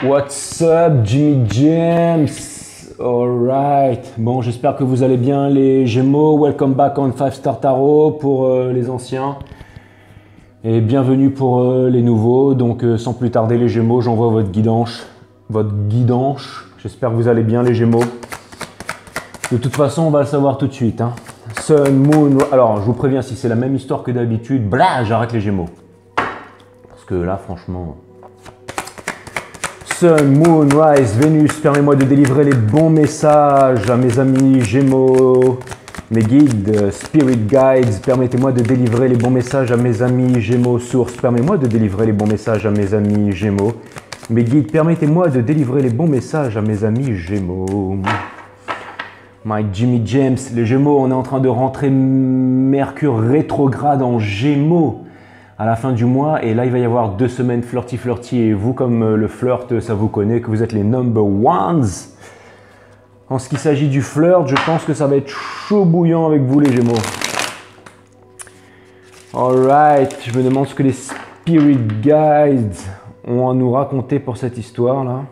What's up, Jimmy James? Alright. Bon, j'espère que vous allez bien, les Gémeaux. Welcome back on 5 Star Tarot pour les anciens. Et bienvenue pour les nouveaux. Donc, sans plus tarder, les Gémeaux, j'envoie votre guidance. J'espère que vous allez bien, les Gémeaux. De toute façon, on va le savoir tout de suite. Hein. Sun, Moon. Alors, je vous préviens, si c'est la même histoire que d'habitude, j'arrête les Gémeaux. Parce que là, franchement. Sun, Moon, Rise, Vénus, permets-moi de délivrer les bons messages à mes amis Gémeaux. Mes guides, Spirit Guides, permettez-moi de délivrer les bons messages à mes amis Gémeaux. Source, permettez-moi de délivrer les bons messages à mes amis Gémeaux. Mes guides, permettez-moi de délivrer les bons messages à mes amis Gémeaux. My Jimmy James, les Gémeaux, on est en train de rentrer Mercure rétrograde en Gémeaux à la fin du mois, et là il va y avoir 2 semaines flirty, et vous, comme le flirt ça vous connaît, que vous êtes les number ones. En ce qui s'agit du flirt, je pense que ça va être chaud bouillant avec vous, les Gémeaux. Alright, je me demande ce que les Spirit Guides ont à nous raconter pour cette histoire là.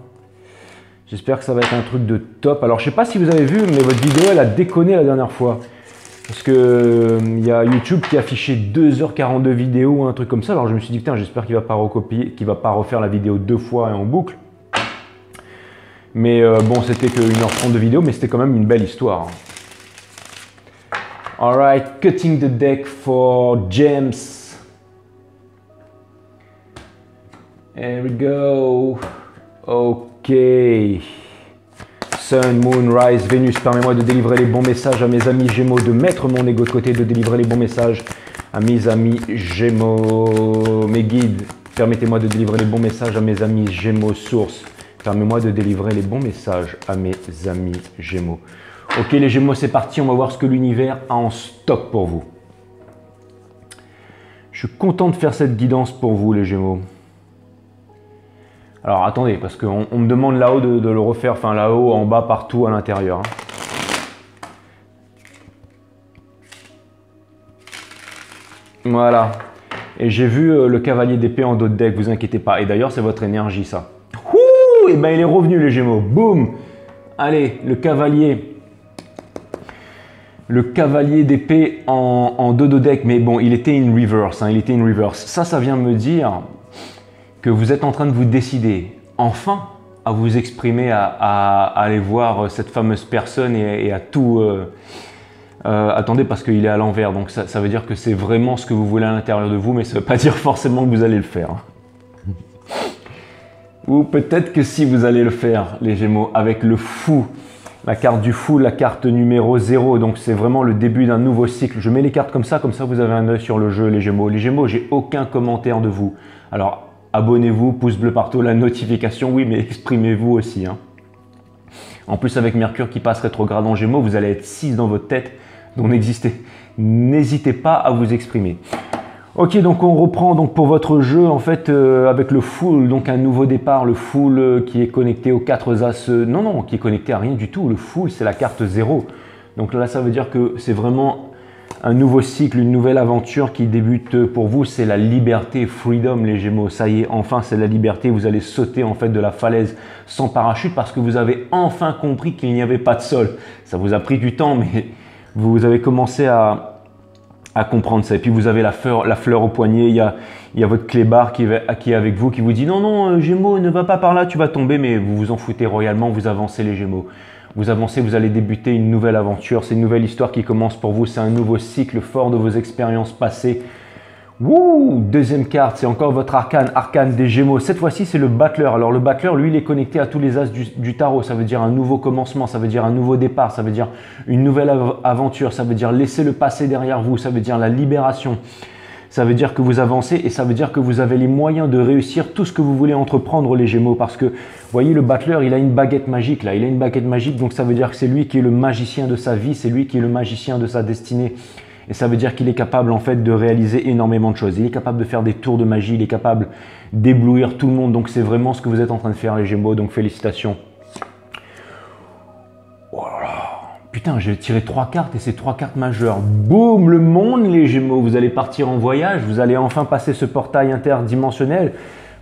J'espère que ça va être un truc de top. Alors je sais pas si vous avez vu, mais votre vidéo elle a déconné la dernière fois. Parce que y a YouTube qui affichait 2h42 vidéo ou un truc comme ça. Alors je me suis dit, putain, j'espère qu'il va pas recopier, qu'il va pas refaire la vidéo 2 fois et en boucle. Mais bon, c'était que 1h30 de vidéo, mais c'était quand même une belle histoire. Alright, cutting the deck for James. Here we go. Ok. Sun, Moon, Rise, Vénus, permets-moi de délivrer les bons messages à mes amis Gémeaux, de mettre mon ego de côté, de délivrer les bons messages à mes amis Gémeaux. Mes guides, permettez-moi de délivrer les bons messages à mes amis Gémeaux. Source, permets-moi de délivrer les bons messages à mes amis Gémeaux. Ok les Gémeaux, c'est parti, on va voir ce que l'univers a en stock pour vous. Je suis content de faire cette guidance pour vous les Gémeaux. Alors attendez, parce qu'on me demande là-haut de le refaire, enfin là-haut, en bas, partout, à l'intérieur. Hein. Voilà. Et j'ai vu le cavalier d'épée en dos de deck, vous inquiétez pas. Et d'ailleurs, c'est votre énergie, ça. Ouh, et ben il est revenu, les Gémeaux. Boum. Allez, le cavalier. Le cavalier d'épée en dos de deck. Mais bon, il était in reverse. Hein, il était in reverse. Ça vient me dire que vous êtes en train de vous décider enfin à vous exprimer, à aller voir cette fameuse personne et à tout... attendez, parce qu'il est à l'envers, donc ça veut dire que c'est vraiment ce que vous voulez à l'intérieur de vous, mais ça ne veut pas dire forcément que vous allez le faire. Ou peut-être que si vous allez le faire, les Gémeaux, avec le fou, la carte du fou, la carte numéro 0, donc c'est vraiment le début d'un nouveau cycle. Je mets les cartes comme ça vous avez un œil sur le jeu, les Gémeaux. Les Gémeaux, j'ai aucun commentaire de vous. Alors, abonnez-vous, pouce bleu partout, la notification, oui, mais exprimez-vous aussi. Hein. En plus, avec Mercure qui passe rétrograde en Gémeaux, vous allez être 6 dans votre tête, donc n'hésitez pas à vous exprimer. Ok, donc on reprend donc pour votre jeu, en fait, avec le full, donc un nouveau départ, le full qui est connecté aux 4 as, non, qui est connecté à rien du tout, le full, c'est la carte 0. Donc là, ça veut dire que c'est vraiment un nouveau cycle, une nouvelle aventure qui débute pour vous, c'est la liberté, freedom les Gémeaux. Ça y est, enfin c'est la liberté, vous allez sauter en fait de la falaise sans parachute parce que vous avez enfin compris qu'il n'y avait pas de sol. Ça vous a pris du temps, mais vous avez commencé à comprendre ça. Et puis vous avez la fleur au poignet, il y a votre clébard qui est avec vous, qui vous dit non, Gémeaux, ne va pas par là, tu vas tomber, mais vous vous en foutez royalement, vous avancez les Gémeaux. Vous avancez, vous allez débuter une nouvelle aventure, c'est une nouvelle histoire qui commence pour vous, c'est un nouveau cycle fort de vos expériences passées. Wouh, deuxième carte, c'est encore votre arcane des Gémeaux. Cette fois-ci, c'est le battleur. Alors le battleur, lui, il est connecté à tous les as du tarot. Ça veut dire un nouveau commencement, ça veut dire un nouveau départ, ça veut dire une nouvelle aventure, ça veut dire laisser le passé derrière vous, ça veut dire la libération. Ça veut dire que vous avancez et ça veut dire que vous avez les moyens de réussir tout ce que vous voulez entreprendre les Gémeaux. Parce que, vous voyez, le battleur, il a une baguette magique là. Il a une baguette magique, donc ça veut dire que c'est lui qui est le magicien de sa vie, c'est lui qui est le magicien de sa destinée. Et ça veut dire qu'il est capable en fait de réaliser énormément de choses. Il est capable de faire des tours de magie, il est capable d'éblouir tout le monde. Donc c'est vraiment ce que vous êtes en train de faire les Gémeaux, donc félicitations. Oh là là. Putain, j'ai tiré 3 cartes et c'est 3 cartes majeures. Boum, le monde les Gémeaux, vous allez partir en voyage, vous allez enfin passer ce portail interdimensionnel.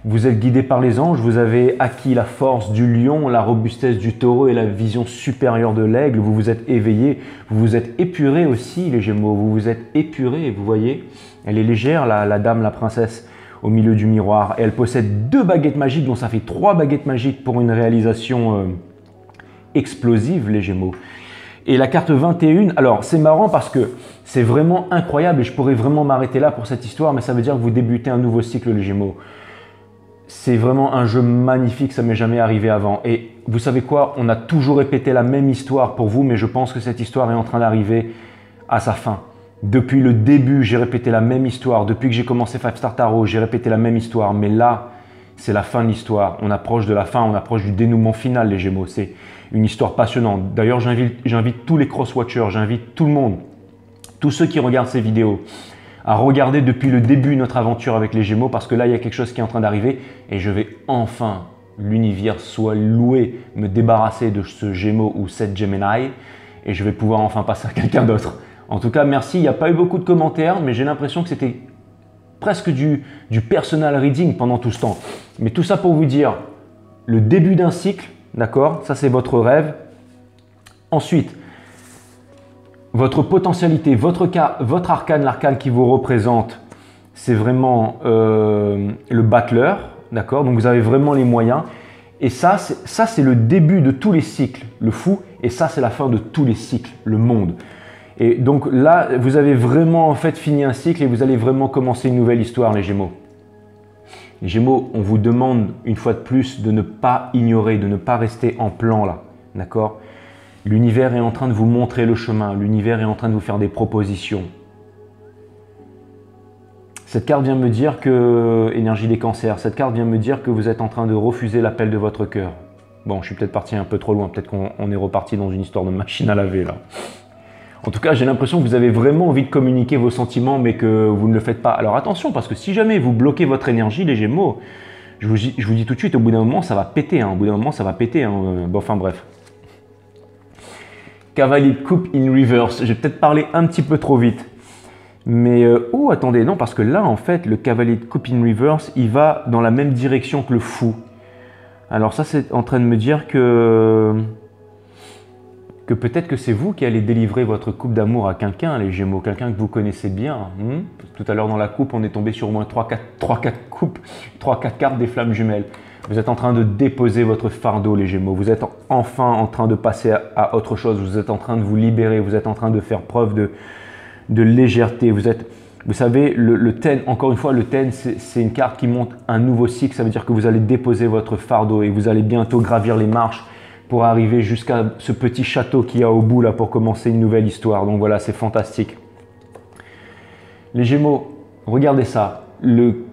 Vous êtes guidé par les anges, vous avez acquis la force du lion, la robustesse du taureau et la vision supérieure de l'aigle. Vous vous êtes éveillé, vous vous êtes épuré aussi les Gémeaux, vous vous êtes épuré, vous voyez. Elle est légère, la dame, la princesse au milieu du miroir. Et elle possède 2 baguettes magiques, donc ça fait 3 baguettes magiques pour une réalisation explosive les Gémeaux. Et la carte 21, alors c'est marrant parce que c'est vraiment incroyable et je pourrais vraiment m'arrêter là pour cette histoire, mais ça veut dire que vous débutez un nouveau cycle les Gémeaux. C'est vraiment un jeu magnifique, ça m'est jamais arrivé avant. Et vous savez quoi, on a toujours répété la même histoire pour vous, mais je pense que cette histoire est en train d'arriver à sa fin. Depuis le début, j'ai répété la même histoire. Depuis que j'ai commencé 5 Star Tarot, j'ai répété la même histoire. Mais là, c'est la fin de l'histoire. On approche de la fin, on approche du dénouement final, les Gémeaux. C'est une histoire passionnante. D'ailleurs, j'invite tous les cross-watchers, j'invite tout le monde, tous ceux qui regardent ces vidéos, à regarder depuis le début notre aventure avec les Gémeaux parce que là, il y a quelque chose qui est en train d'arriver et je vais enfin, l'univers soit loué, me débarrasser de ce Gémeaux ou cette Gemini et je vais pouvoir enfin passer à quelqu'un d'autre. En tout cas, merci. Il n'y a pas eu beaucoup de commentaires, mais j'ai l'impression que c'était presque du personal reading pendant tout ce temps. Mais tout ça pour vous dire, le début d'un cycle, d'accord? Ça, c'est votre rêve. Ensuite, votre potentialité, votre arcane, l'arcane qui vous représente, c'est vraiment le battleur, d'accord? Donc, vous avez vraiment les moyens. Et ça, c'est le début de tous les cycles, le fou. Et ça, c'est la fin de tous les cycles, le monde. Et donc là, vous avez vraiment en fait fini un cycle et vous allez vraiment commencer une nouvelle histoire, les Gémeaux. Les Gémeaux, on vous demande une fois de plus de ne pas ignorer, de ne pas rester en plan là, d'accord? L'univers est en train de vous montrer le chemin, l'univers est en train de vous faire des propositions. Cette carte vient me dire que, énergie des cancers, cette carte vient me dire que vous êtes en train de refuser l'appel de votre cœur. Bon, je suis peut-être parti un peu trop loin, peut-être qu'on est reparti dans une histoire de machine à laver là. En tout cas, j'ai l'impression que vous avez vraiment envie de communiquer vos sentiments, mais que vous ne le faites pas. Alors attention, parce que si jamais vous bloquez votre énergie, les Gémeaux, je vous dis tout de suite, au bout d'un moment, ça va péter. Au bout d'un moment, ça va péter. Bon, enfin bref. Cavalier de coupe in reverse. J'ai peut-être parlé un petit peu trop vite. Mais, oh, attendez, non, parce que là, en fait, le cavalier de coupe in reverse, il va dans la même direction que le fou. Alors ça, c'est en train de me dire que peut-être que c'est vous qui allez délivrer votre coupe d'amour à quelqu'un, les Gémeaux, quelqu'un que vous connaissez bien. Tout à l'heure dans la coupe, on est tombé sur au moins 3-4 coupes, 3-4 cartes des flammes jumelles. Vous êtes en train de déposer votre fardeau, les Gémeaux. Vous êtes enfin en train de passer à autre chose. Vous êtes en train de vous libérer. Vous êtes en train de faire preuve de légèreté. Vous savez, le ten, encore une fois, le ten, c'est une carte qui montre un nouveau cycle. Ça veut dire que vous allez déposer votre fardeau et vous allez bientôt gravir les marches pour arriver jusqu'à ce petit château qu'il y a au bout là pour commencer une nouvelle histoire. Donc voilà, c'est fantastique. Les Gémeaux, regardez ça. Le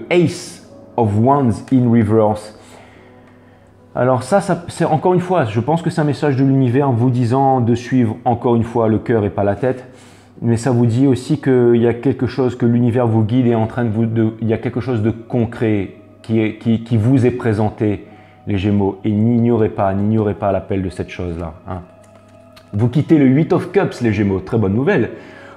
Ace of Wands in reverse. Alors ça c'est encore une fois, je pense que c'est un message de l'univers vous disant de suivre encore une fois le cœur et pas la tête. Mais ça vous dit aussi qu'il y a quelque chose que l'univers vous guide et en train il y a quelque chose de concret qui vous est présenté, les Gémeaux. Et n'ignorez pas l'appel de cette chose-là. Vous quittez le 8 of Cups, les Gémeaux. Très bonne nouvelle.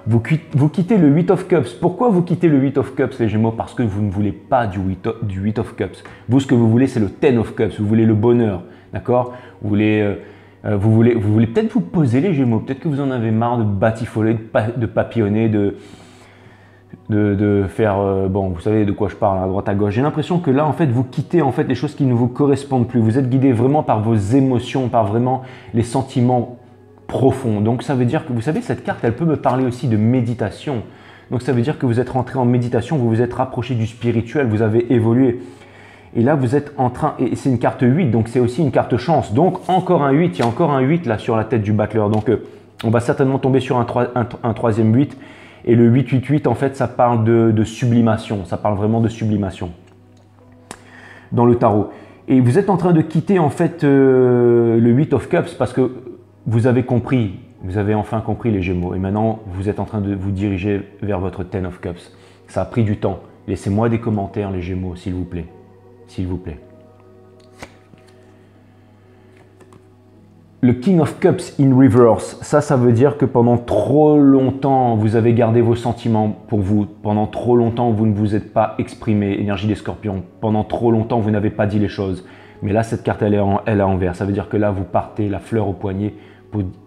Vous quittez le 8 of Cups. Pourquoi vous quittez le 8 of Cups, les Gémeaux? Parce que vous ne voulez pas du 8 of Cups. Vous, ce que vous voulez, c'est le 10 of Cups. Vous voulez le bonheur. D'accord? Vous voulez peut-être vous poser, les Gémeaux. Peut-être que vous en avez marre de batifoler, de papillonner, de faire, bon, vous savez de quoi je parle, à droite à gauche. J'ai l'impression que là, en fait, vous quittez en fait les choses qui ne vous correspondent plus. Vous êtes guidé vraiment par vos émotions, par vraiment les sentiments profonds. Donc, ça veut dire que, vous savez, cette carte, elle peut me parler aussi de méditation. Donc, ça veut dire que vous êtes rentré en méditation, vous vous êtes rapproché du spirituel, vous avez évolué. Et là, vous êtes en train, et c'est une carte 8, donc c'est aussi une carte chance. Donc, encore un 8, il y a encore un 8 là sur la tête du battleur. Donc, on va certainement tomber sur un troisième 8. Et le 888, en fait, ça parle de sublimation. Ça parle vraiment de sublimation dans le tarot. Et vous êtes en train de quitter, en fait, le 8 of Cups parce que vous avez compris, vous avez enfin compris, les Gémeaux. Et maintenant, vous êtes en train de vous diriger vers votre 10 of Cups. Ça a pris du temps. Laissez-moi des commentaires, les Gémeaux, s'il vous plaît. S'il vous plaît. Le King of Cups in reverse, ça veut dire que pendant trop longtemps, vous avez gardé vos sentiments pour vous. Pendant trop longtemps, vous ne vous êtes pas exprimé, énergie des scorpions. Pendant trop longtemps, vous n'avez pas dit les choses. Mais là, cette carte, elle est à envers. Ça veut dire que là, vous partez la fleur au poignet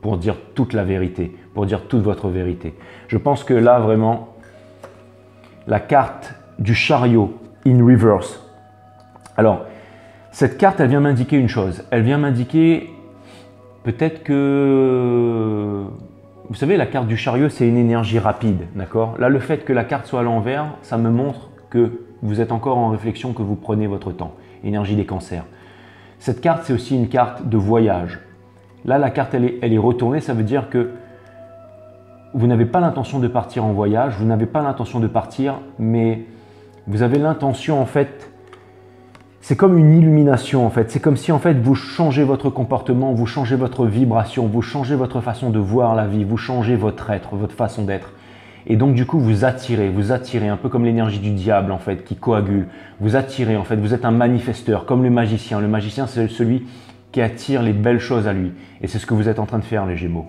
pour dire toute la vérité, pour dire toute votre vérité. Je pense que là, vraiment, la carte du chariot in reverse. Alors, cette carte, elle vient m'indiquer une chose. Elle vient m'indiquer peut-être que, vous savez, la carte du chariot, c'est une énergie rapide, d'accord? Là, le fait que la carte soit à l'envers, ça me montre que vous êtes encore en réflexion, que vous prenez votre temps. Énergie des cancers. Cette carte, c'est aussi une carte de voyage. Là, la carte, elle est retournée, ça veut dire que vous n'avez pas l'intention de partir en voyage, vous n'avez pas l'intention de partir, mais vous avez l'intention, en fait, c'est comme une illumination, en fait. C'est comme si, en fait, vous changez votre comportement, vous changez votre vibration, vous changez votre façon de voir la vie, vous changez votre être, votre façon d'être. Et donc, du coup, vous attirez, un peu comme l'énergie du diable, en fait, qui coagule. Vous attirez, en fait, vous êtes un manifesteur, comme le magicien. Le magicien, c'est celui qui attire les belles choses à lui. Et c'est ce que vous êtes en train de faire, les Gémeaux.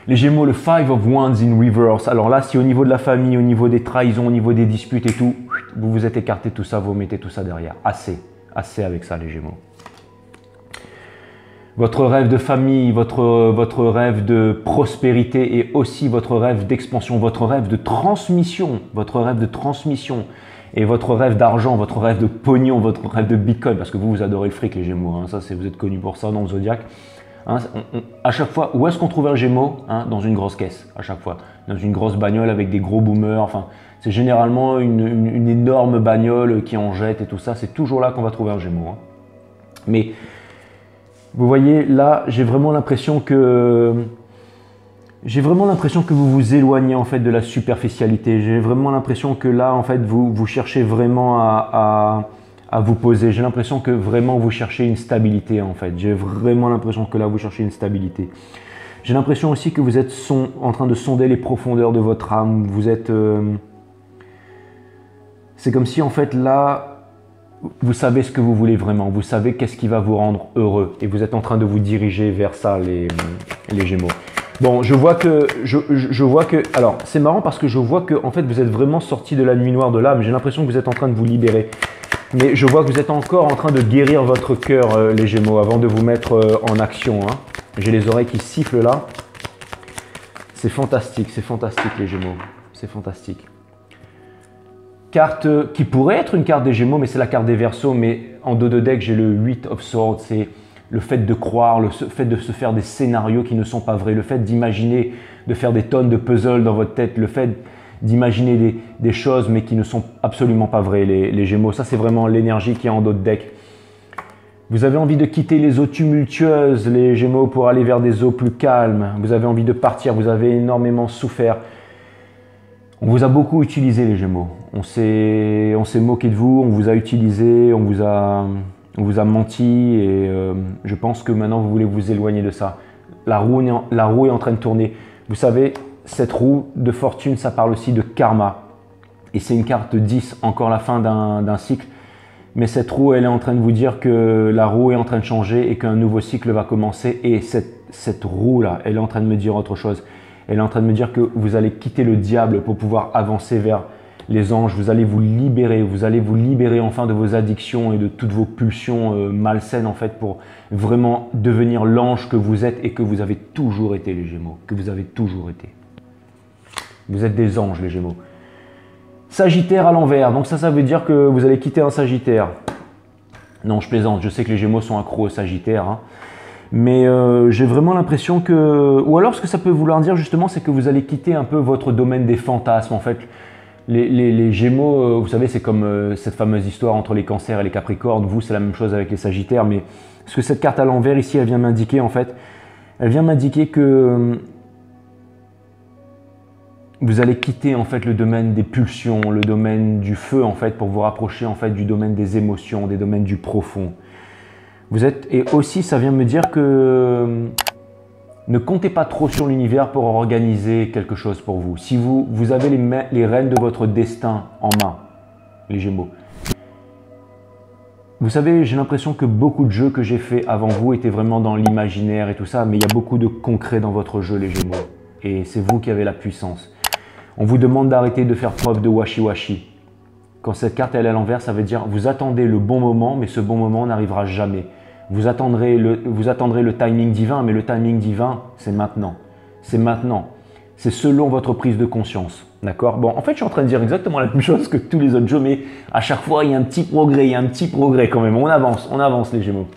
Les Gémeaux, le Five of Wands in reverse. Alors là, si au niveau de la famille, au niveau des trahisons, au niveau des disputes et tout, vous vous êtes écarté tout ça, vous mettez tout ça derrière. Assez avec ça, les Gémeaux. Votre rêve de famille, votre rêve de prospérité et aussi votre rêve d'expansion, votre rêve de transmission, et votre rêve d'argent, votre rêve de pognon, votre rêve de bitcoin, parce que vous adorez le fric, les Gémeaux, hein, ça, vous êtes connus pour ça dans le zodiaque. Hein, à chaque fois, où est-ce qu'on trouve un Gémeaux? Dans une grosse caisse, à chaque fois. Dans une grosse bagnole avec des gros boomers. Enfin, c'est généralement une énorme bagnole qui en jette et tout ça. C'est toujours là qu'on va trouver un Gémeaux. Hein. Mais vous voyez, là, j'ai vraiment l'impression que vous vous éloignez en fait de la superficialité. J'ai vraiment l'impression que là, en fait, vous cherchez vraiment à vous poser. J'ai l'impression que vraiment vous cherchez une stabilité en fait. J'ai vraiment l'impression que là vous cherchez une stabilité. J'ai l'impression aussi que vous êtes en train de sonder les profondeurs de votre âme. Vous êtes... c'est comme si en fait là, vous savez ce que vous voulez vraiment. Vous savez qu'est-ce qui va vous rendre heureux. Et vous êtes en train de vous diriger vers ça, les Gémeaux. Bon, je vois que... alors, c'est marrant parce que je vois que en fait, vous êtes vraiment sorti de la nuit noire de l'âme. J'ai l'impression que vous êtes en train de vous libérer. Mais je vois que vous êtes encore en train de guérir votre cœur, les Gémeaux, avant de vous mettre en action. Hein. J'ai les oreilles qui sifflent là. C'est fantastique, les Gémeaux. C'est fantastique. Carte qui pourrait être une carte des Gémeaux, mais c'est la carte des Verseaux. Mais en dos de deck, j'ai le 8 of Swords. C'est le fait de croire, le fait de se faire des scénarios qui ne sont pas vrais, le fait d'imaginer, de faire des tonnes de puzzles dans votre tête, le fait d'imaginer des choses mais qui ne sont absolument pas vraies, les Gémeaux. Ça, c'est vraiment l'énergie qui est en dos de deck. Vous avez envie de quitter les eaux tumultueuses, les Gémeaux, pour aller vers des eaux plus calmes. Vous avez envie de partir, vous avez énormément souffert. On vous a beaucoup utilisé, les Gémeaux. On s'est moqué de vous, on vous a utilisé, on vous a menti et je pense que maintenant vous voulez vous éloigner de ça. La roue est en train de tourner. Vous savez, cette roue de fortune, ça parle aussi de karma. Et c'est une carte 10, encore la fin d'un cycle. Mais cette roue, elle est en train de vous dire que la roue est en train de changer et qu'un nouveau cycle va commencer. Et cette roue-là, elle est en train de me dire autre chose. Elle est en train de me dire que vous allez quitter le diable pour pouvoir avancer vers les anges. Vous allez vous libérer enfin de vos addictions et de toutes vos pulsions malsaines en fait, pour vraiment devenir l'ange que vous êtes et que vous avez toujours été, les Gémeaux. Que vous avez toujours été. Vous êtes des anges, les Gémeaux. Sagittaire à l'envers. Donc ça veut dire que vous allez quitter un Sagittaire. Non, je plaisante. Je sais que les Gémeaux sont accros au Sagittaire. Hein. Mais j'ai vraiment l'impression que... Ou alors ce que ça peut vouloir dire justement, c'est que vous allez quitter un peu votre domaine des fantasmes. En fait, les Gémeaux, vous savez, c'est comme cette fameuse histoire entre les Cancers et les Capricornes. Vous, c'est la même chose avec les Sagittaires. Mais ce que cette carte à l'envers ici, elle vient m'indiquer en fait. Elle vient m'indiquer que... vous allez quitter en fait le domaine des pulsions, le domaine du feu en fait, pour vous rapprocher en fait du domaine des émotions, des domaines du profond. Vous êtes, et aussi ça vient me dire que ne comptez pas trop sur l'univers pour organiser quelque chose pour vous. Si vous avez les rênes de votre destin en main, les Gémeaux, Vous savez, j'ai l'impression que beaucoup de jeux que j'ai fait avant vous étaient vraiment dans l'imaginaire et tout ça, mais il y a beaucoup de concret dans votre jeu, les Gémeaux. Et c'est vous qui avez la puissance. On vous demande d'arrêter de faire preuve de washi-washi. Quand cette carte elle est à l'envers, ça veut dire vous attendez le bon moment, mais ce bon moment n'arrivera jamais. Vous attendrez le timing divin, mais le timing divin, c'est maintenant. C'est maintenant. C'est selon votre prise de conscience. D'accord? Bon, en fait, je suis en train de dire exactement la même chose que tous les autres jeux, mais à chaque fois, il y a un petit progrès, quand même. On avance les Gémeaux.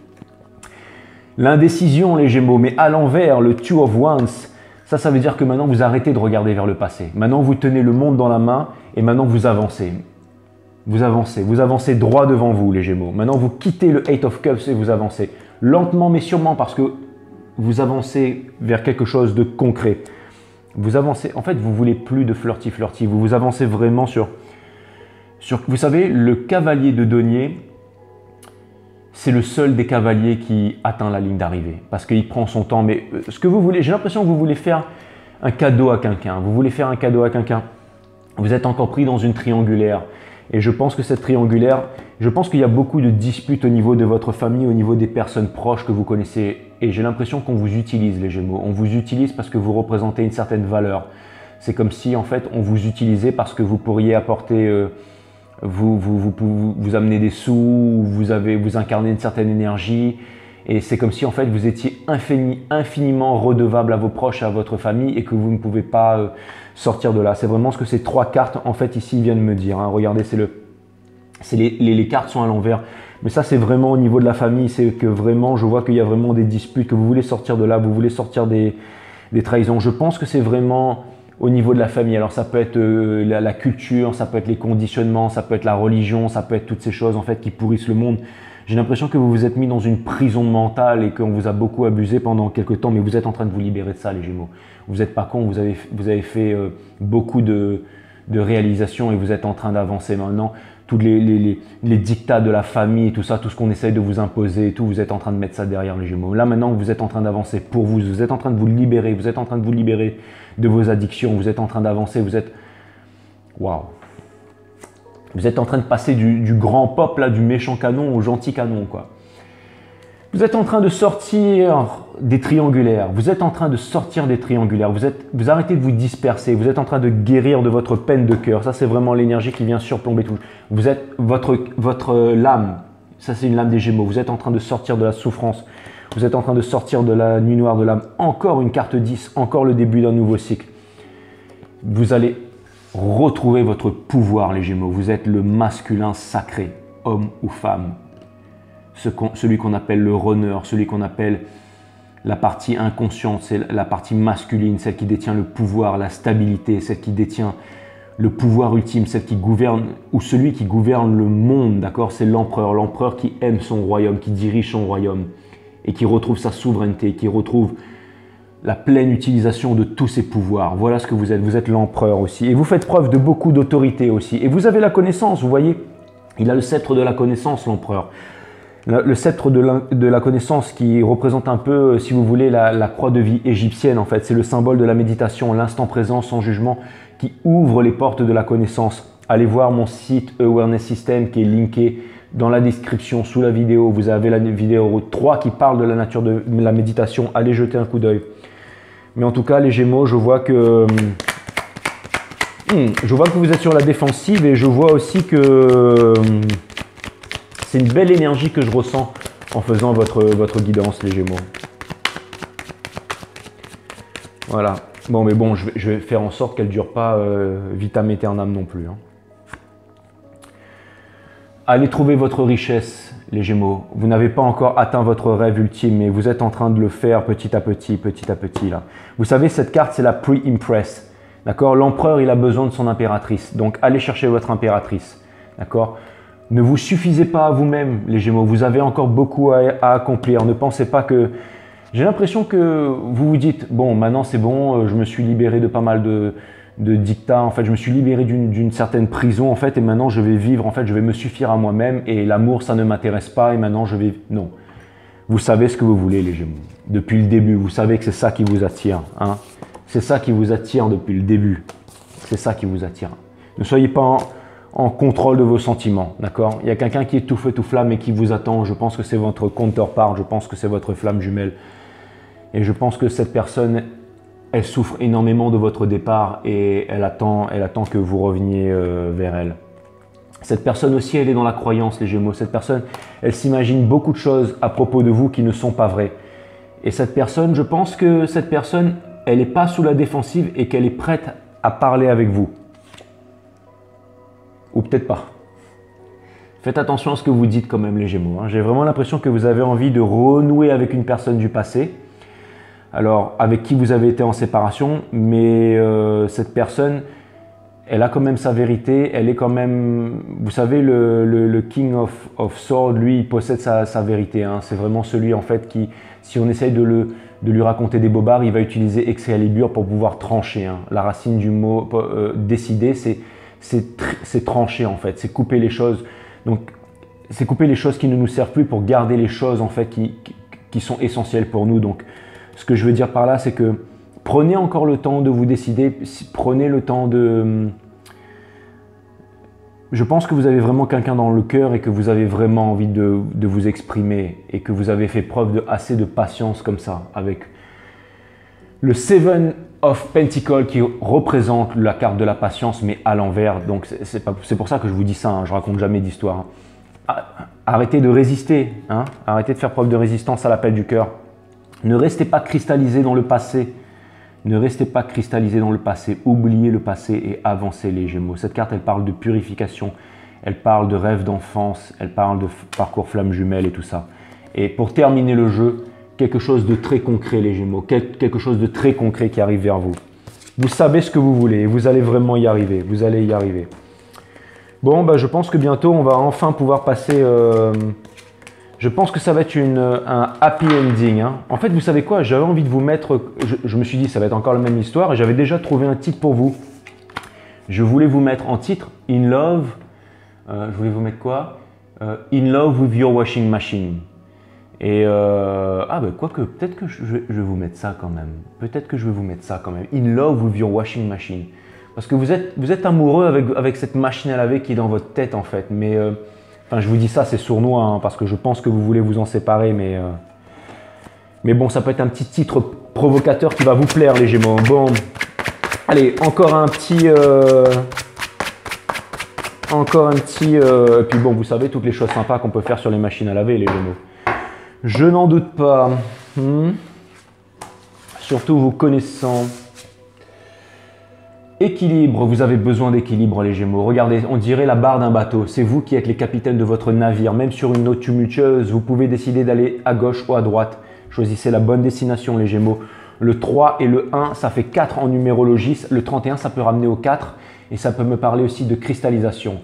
L'indécision, les Gémeaux, mais à l'envers, le Two of Wands, ça veut dire que maintenant, vous arrêtez de regarder vers le passé. Maintenant, vous tenez le monde dans la main et maintenant, vous avancez. Vous avancez droit devant vous, les Gémeaux. Maintenant, vous quittez le Eight of Cups et vous avancez. Lentement, mais sûrement, parce que vous avancez vers quelque chose de concret. Vous avancez, en fait, vous voulez plus de flirty. Vous avancez vraiment sur... Vous savez, le cavalier de denier, c'est le seul des cavaliers qui atteint la ligne d'arrivée. Parce qu'il prend son temps. Mais ce que vous voulez, j'ai l'impression que vous voulez faire un cadeau à quelqu'un. Vous êtes encore pris dans une triangulaire. Et je pense que cette triangulaire, je pense qu'il y a beaucoup de disputes au niveau de votre famille, au niveau des personnes proches que vous connaissez. Et j'ai l'impression qu'on vous utilise, les Gémeaux. On vous utilise parce que vous représentez une certaine valeur. C'est comme si, en fait, on vous utilisait parce que vous pourriez apporter, vous amener des sous, vous incarnez une certaine énergie. Et c'est comme si, en fait, vous étiez infiniment redevable à vos proches, à votre famille et que vous ne pouvez pas sortir de là. C'est vraiment ce que ces trois cartes, en fait, ici, viennent me dire. Hein. Regardez, les cartes sont à l'envers. Mais ça, c'est vraiment au niveau de la famille. C'est que vraiment, je vois qu'il y a vraiment des disputes, que vous voulez sortir de là, vous voulez sortir des trahisons. Je pense que c'est vraiment au niveau de la famille. Alors, ça peut être la culture, ça peut être les conditionnements, ça peut être la religion, ça peut être toutes ces choses, en fait, qui pourrissent le monde. J'ai l'impression que vous vous êtes mis dans une prison mentale et qu'on vous a beaucoup abusé pendant quelques temps, mais vous êtes en train de vous libérer de ça, les Gémeaux. Vous n'êtes pas con, vous avez fait beaucoup de réalisations et vous êtes en train d'avancer maintenant. Tous les dictats de la famille, tout ça, tout ce qu'on essaye de vous imposer, tout, vous êtes en train de mettre ça derrière les Gémeaux. Là maintenant, vous êtes en train d'avancer pour vous, vous êtes en train de vous libérer, vous êtes en train de vous libérer de vos addictions, vous êtes en train d'avancer, vous êtes... Waouh! Vous êtes en train de passer du grand pop, là, du méchant canon au gentil canon, quoi. Vous êtes en train de sortir des triangulaires. Vous êtes en train de sortir des triangulaires. Vous arrêtez de vous disperser. Vous êtes en train de guérir de votre peine de cœur. Ça, c'est vraiment l'énergie qui vient surplomber tout. Vous êtes votre lame. Ça, c'est une lame des Gémeaux. Vous êtes en train de sortir de la souffrance. Vous êtes en train de sortir de la nuit noire de l'âme. Encore une carte 10. Encore le début d'un nouveau cycle. Vous allez retrouvez votre pouvoir, les Gémeaux. Vous êtes le masculin sacré, homme ou femme. Celui qu'on appelle le runner, celui qu'on appelle la partie inconsciente, c'est la partie masculine, celle qui détient le pouvoir, la stabilité, celle qui détient le pouvoir ultime, celle qui gouverne, ou celui qui gouverne le monde, d'accord? C'est l'empereur qui aime son royaume, qui dirige son royaume et qui retrouve sa souveraineté, qui retrouve la pleine utilisation de tous ses pouvoirs. Voilà ce que vous êtes l'empereur aussi. Et vous faites preuve de beaucoup d'autorité aussi. Et vous avez la connaissance, vous voyez, il a le sceptre de la connaissance, l'empereur. Le sceptre de la connaissance qui représente un peu, si vous voulez, la croix de vie égyptienne en fait. C'est le symbole de la méditation, l'instant présent sans jugement qui ouvre les portes de la connaissance. Allez voir mon site Awareness System qui est linké dans la description sous la vidéo. Vous avez la vidéo 3 qui parle de la nature de la méditation. Allez jeter un coup d'œil. Mais en tout cas, les Gémeaux, je vois que vous êtes sur la défensive et je vois aussi que c'est une belle énergie que je ressens en faisant votre guidance, les Gémeaux. Voilà. Bon, mais bon, je vais faire en sorte qu'elle ne dure pas vitam aeternam non plus. Hein. Allez trouver votre richesse, les Gémeaux. Vous n'avez pas encore atteint votre rêve ultime, mais vous êtes en train de le faire petit à petit là. Vous savez, cette carte, c'est la Pre-Impress. D'accord? L'empereur, il a besoin de son impératrice. Donc, allez chercher votre impératrice. D'accord? Ne vous suffisez pas à vous-même, les Gémeaux. Vous avez encore beaucoup à accomplir. Ne pensez pas que... J'ai l'impression que vous vous dites, bon, maintenant c'est bon, je me suis libéré de pas mal de dictats, en fait, je me suis libéré d'une certaine prison, en fait, et maintenant je vais vivre, en fait, je vais me suffire à moi-même, et l'amour, ça ne m'intéresse pas, et maintenant je vais... Non. Vous savez ce que vous voulez, les Gémeaux. Depuis le début, vous savez que c'est ça qui vous attire. Hein? C'est ça qui vous attire depuis le début. C'est ça qui vous attire. Ne soyez pas en contrôle de vos sentiments, d'accord? Il y a quelqu'un qui est tout feu, tout flamme et qui vous attend. Je pense que c'est votre counterpart, je pense que c'est votre flamme jumelle. Et je pense que cette personne, elle souffre énormément de votre départ et elle attend que vous reveniez vers elle. Cette personne aussi, elle est dans la croyance, les Gémeaux. Cette personne, elle s'imagine beaucoup de choses à propos de vous qui ne sont pas vraies. Et cette personne, je pense que cette personne, elle n'est pas sous la défensive et qu'elle est prête à parler avec vous. Ou peut-être pas. Faites attention à ce que vous dites quand même, les Gémeaux. J'ai vraiment l'impression que vous avez envie de renouer avec une personne du passé. Alors, avec qui vous avez été en séparation, mais cette personne, elle a quand même sa vérité, elle est quand même, vous savez, le King of Swords, lui, il possède sa vérité. C'est vraiment celui, en fait, qui, si on essaye de lui raconter des bobards, il va utiliser Excalibur pour pouvoir trancher. La racine du mot décider, c'est trancher, en fait, c'est couper les choses. Donc, c'est couper les choses qui ne nous servent plus pour garder les choses, en fait, qui sont essentielles pour nous. Donc, ce que je veux dire par là, c'est que prenez encore le temps de vous décider, prenez le temps de... Je pense que vous avez vraiment quelqu'un dans le cœur et que vous avez vraiment envie de vous exprimer et que vous avez fait preuve de assez de patience comme ça, avec le Seven of Pentacles qui représente la carte de la patience mais à l'envers. Donc c'est pour ça que je vous dis ça, je raconte jamais d'histoire. Arrêtez de résister, arrêtez de faire preuve de résistance à l'appel du cœur. Ne restez pas cristallisé dans le passé. Ne restez pas cristallisé dans le passé. Oubliez le passé et avancez, les Gémeaux. Cette carte, elle parle de purification. Elle parle de rêve d'enfance. Elle parle de parcours flamme jumelle et tout ça. Et pour terminer le jeu, quelque chose de très concret, les Gémeaux. Quelque chose de très concret qui arrive vers vous. Vous savez ce que vous voulez et vous allez vraiment y arriver. Vous allez y arriver. Bon, je pense que bientôt, on va enfin pouvoir passer... Je pense que ça va être un happy ending. En fait, vous savez quoi? J'avais envie de vous mettre... Je me suis dit, ça va être encore la même histoire. Et j'avais déjà trouvé un titre pour vous. Je voulais vous mettre en titre « In Love ». Je voulais vous mettre quoi? In Love with Your Washing Machine. Et quoique, peut-être que je vais vous mettre ça quand même. Peut-être que je vais vous mettre ça quand même. In Love with Your Washing Machine. Parce que vous êtes amoureux avec cette machine à laver qui est dans votre tête, en fait. Mais... Enfin, je vous dis ça, c'est sournois, parce que je pense que vous voulez vous en séparer, mais bon, ça peut être un petit titre provocateur qui va vous plaire, les Gémeaux. Bon, allez, encore un petit... et puis bon, vous savez, toutes les choses sympas qu'on peut faire sur les machines à laver, les Gémeaux. Je n'en doute pas. Surtout vous connaissant. Équilibre, vous avez besoin d'équilibre, les Gémeaux. Regardez, on dirait la barre d'un bateau. C'est vous qui êtes les capitaines de votre navire. Même sur une eau tumultueuse, vous pouvez décider d'aller à gauche ou à droite. Choisissez la bonne destination, les Gémeaux. Le 3 et le 1, ça fait 4 en numérologie. Le 31, ça peut ramener au 4. Et ça peut me parler aussi de cristallisation.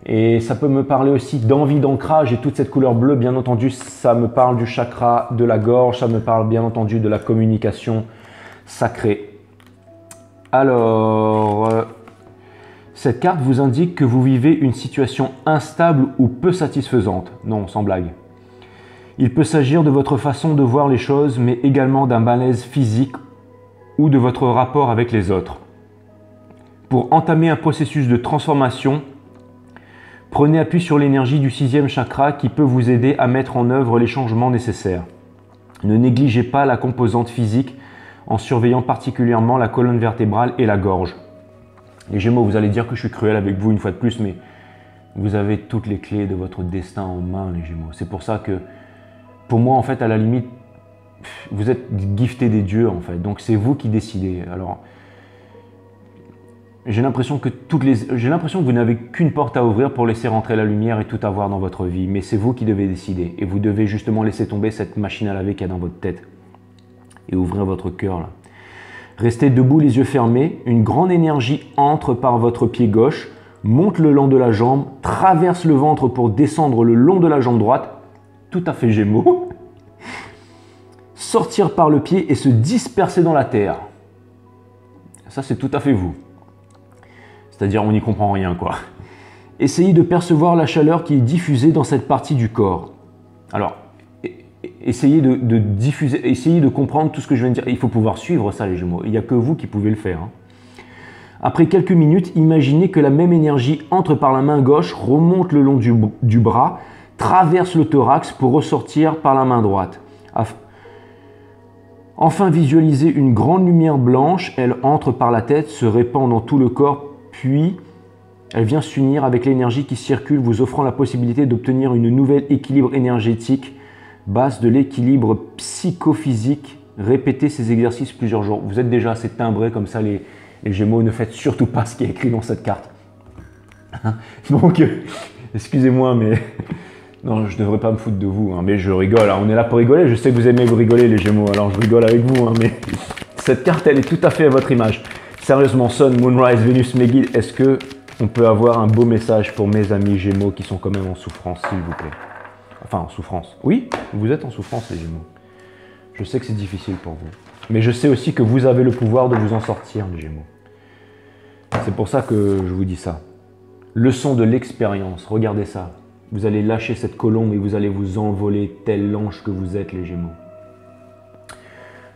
Et ça peut me parler aussi d'envie d'ancrage. Et toute cette couleur bleue, bien entendu, ça me parle du chakra de la gorge. Ça me parle bien entendu de la communication sacrée. Alors, cette carte vous indique que vous vivez une situation instable ou peu satisfaisante. Non, sans blague. Il peut s'agir de votre façon de voir les choses, mais également d'un malaise physique ou de votre rapport avec les autres. Pour entamer un processus de transformation, prenez appui sur l'énergie du 6e chakra qui peut vous aider à mettre en œuvre les changements nécessaires. Ne négligez pas la composante physique en surveillant particulièrement la colonne vertébrale et la gorge. Les Gémeaux, vous allez dire que je suis cruel avec vous une fois de plus, mais vous avez toutes les clés de votre destin en main, les Gémeaux. C'est pour ça que, pour moi, en fait, à la limite, vous êtes giftés des dieux, en fait. Donc, c'est vous qui décidez. Alors, j'ai l'impression que vous n'avez qu'une porte à ouvrir pour laisser rentrer la lumière et tout avoir dans votre vie. Mais c'est vous qui devez décider. Et vous devez justement laisser tomber cette machine à laver qu'il y a dans votre tête. Et ouvrir votre cœur là. Restez debout, les yeux fermés. Une grande énergie entre par votre pied gauche, monte le long de la jambe, traverse le ventre pour descendre le long de la jambe droite. Tout à fait Gémeaux. Sortir par le pied et se disperser dans la terre. Ça, c'est tout à fait vous. C'est-à-dire, on n'y comprend rien, quoi. Essayez de percevoir la chaleur qui est diffusée dans cette partie du corps. Alors, essayez de diffuser, essayez de comprendre tout ce que je viens de dire. Il faut pouvoir suivre ça, les Gémeaux. Il n'y a que vous qui pouvez le faire. Après quelques minutes, imaginez que la même énergie entre par la main gauche, remonte le long du bras, traverse le thorax pour ressortir par la main droite. Enfin, visualisez une grande lumière blanche, elle entre par la tête, se répand dans tout le corps, puis elle vient s'unir avec l'énergie qui circule, vous offrant la possibilité d'obtenir une nouvelle équilibre énergétique, base de l'équilibre psychophysique. Répétez ces exercices plusieurs jours. Vous êtes déjà assez timbrés comme ça, les Gémeaux, ne faites surtout pas ce qui est écrit dans cette carte. Donc, excusez-moi, mais non, je ne devrais pas me foutre de vous, hein, mais je rigole. Hein. On est là pour rigoler. Je sais que vous aimez vous rigoler, les Gémeaux, alors je rigole avec vous. Hein, mais cette carte, elle est tout à fait à votre image. Sérieusement, Sun, Moonrise, Vénus, mes guides, est-ce que on peut avoir un beau message pour mes amis Gémeaux qui sont quand même en souffrance, s'il vous plaît? Enfin, en souffrance. Oui, vous êtes en souffrance, les Gémeaux. Je sais que c'est difficile pour vous. Mais je sais aussi que vous avez le pouvoir de vous en sortir, les Gémeaux. C'est pour ça que je vous dis ça. Leçon de l'expérience, regardez ça. Vous allez lâcher cette colombe et vous allez vous envoler tel l'ange que vous êtes, les Gémeaux.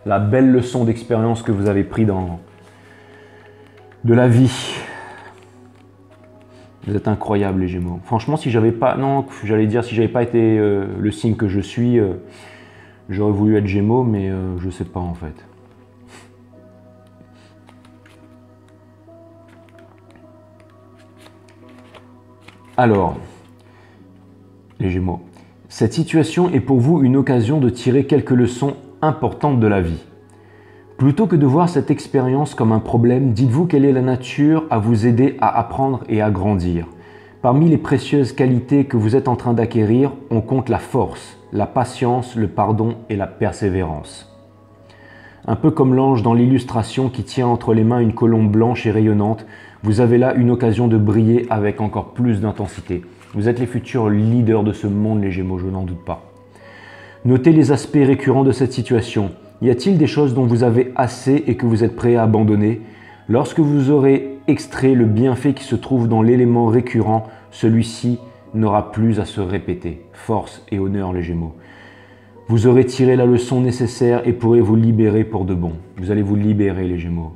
La belle leçon d'expérience que vous avez pris de la vie. Vous êtes incroyables, les Gémeaux. Franchement, si j'avais pas... Non, j'allais dire, si j'avais pas été le signe que je suis, j'aurais voulu être Gémeaux, mais je sais pas en fait. Alors, les Gémeaux, cette situation est pour vous une occasion de tirer quelques leçons importantes de la vie. Plutôt que de voir cette expérience comme un problème, dites-vous quelle est la nature à vous aider à apprendre et à grandir. Parmi les précieuses qualités que vous êtes en train d'acquérir, on compte la force, la patience, le pardon et la persévérance. Un peu comme l'ange dans l'illustration qui tient entre les mains une colombe blanche et rayonnante, vous avez là une occasion de briller avec encore plus d'intensité. Vous êtes les futurs leaders de ce monde, les Gémeaux, je n'en doute pas. Notez les aspects récurrents de cette situation. Y a-t-il des choses dont vous avez assez et que vous êtes prêt à abandonner? Lorsque vous aurez extrait le bienfait qui se trouve dans l'élément récurrent, celui-ci n'aura plus à se répéter. Force et honneur, les Gémeaux. Vous aurez tiré la leçon nécessaire et pourrez vous libérer pour de bon. Vous allez vous libérer, les Gémeaux.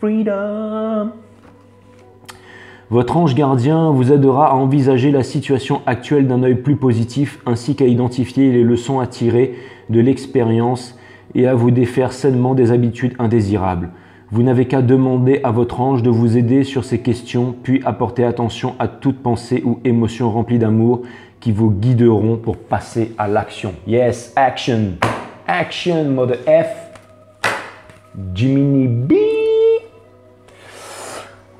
Freedom! Votre ange gardien vous aidera à envisager la situation actuelle d'un œil plus positif ainsi qu'à identifier les leçons à tirer de l'expérience et à vous défaire sainement des habitudes indésirables. Vous n'avez qu'à demander à votre ange de vous aider sur ces questions, puis apporter attention à toute pensée ou émotion remplie d'amour qui vous guideront pour passer à l'action. Yes, action! Action, mother F! Jiminy B!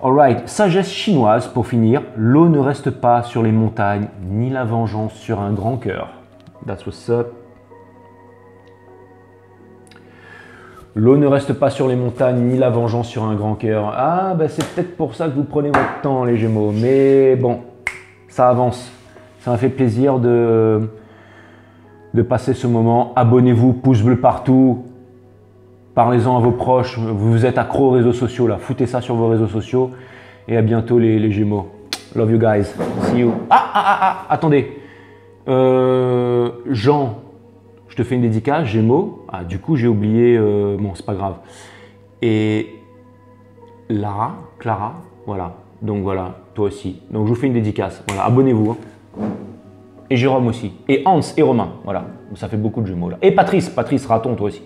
Alright, sagesse chinoise pour finir. L'eau ne reste pas sur les montagnes, ni la vengeance sur un grand cœur. That's what's up. L'eau ne reste pas sur les montagnes, ni la vengeance sur un grand cœur. Ah, ben c'est peut-être pour ça que vous prenez votre temps, les Gémeaux. Mais bon, ça avance. Ça m'a fait plaisir de passer ce moment. Abonnez-vous, pouce bleu partout. Parlez-en à vos proches. Vous êtes accro aux réseaux sociaux, là. Foutez ça sur vos réseaux sociaux. Et à bientôt, les Gémeaux. Love you guys. See you. Attendez. Jean, je te fais une dédicace, Gémeaux. Ah, du coup, j'ai oublié. Bon, c'est pas grave. Et Lara, Clara, voilà. Donc voilà, toi aussi. Donc je vous fais une dédicace. Voilà, abonnez-vous. Hein. Et Jérôme aussi. Et Hans et Romain. Voilà. Ça fait beaucoup de Gémeaux là. Et Patrice, Raton, toi aussi.